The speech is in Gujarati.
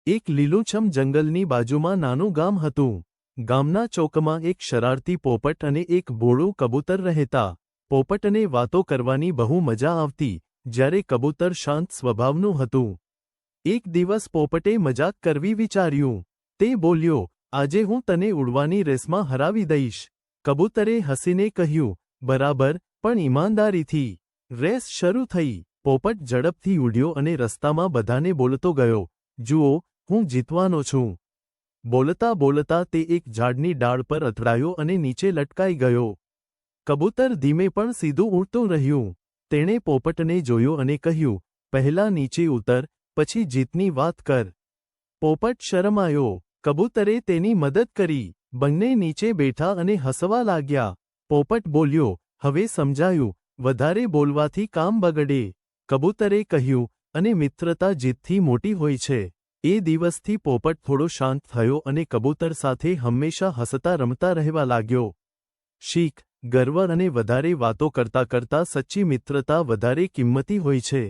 એક લીલુંછમ જંગલની બાજુમાં નાનું ગામ હતું. ગામના ચોકમાં એક શરારતી પોપટ અને એક ભોળું કબૂતર રહેતા. પોપટને વાતો કરવાની બહુ મજા આવતી, જ્યારે કબૂતર શાંત સ્વભાવનું હતું. એક દિવસ પોપટે મજાક કરવી વિચાર્યું. તે બોલ્યો, આજે હું તને ઉડવાની રેસમાં હરાવી દઈશ. કબૂતરે હસીને કહ્યું, બરાબર, પણ ઈમાનદારીથી. રેસ શરૂ થઈ. પોપટ ઝડપથી ઉડ્યો અને રસ્તામાં બધાને બોલતો ગયો, જુઓ, હું જીતવાનો છું. બોલતા બોલતા તે એક ઝાડની ડાળ પર અથડાયો અને નીચે લટકાઈ ગયો. કબૂતર ધીમે પણ સીધું ઉડતું રહ્યું. તેણે પોપટને જોયો અને કહ્યું, પહેલા નીચે ઉતર, પછી જીતની વાત કર. પોપટ શરમાયો. કબૂતરે તેની મદદ કરી. બંને નીચે બેઠા અને હસવા લાગ્યા. પોપટ બોલ્યો, હવે સમજાયું, વધારે બોલવાથી કામ બગડે. કબૂતરે કહ્યું, અને મિત્રતા જીતથી મોટી હોય છે. એ દિવસથી પોપટ થોડો શાંત થયો અને કબૂતર સાથે હંમેશા હસતા રમતા રહેવા લાગ્યો. શીખ: ગર્વ અને વધારે વાતો કરતા કરતા સચ્ચી મિત્રતા વધારે કિંમતી હોય છે.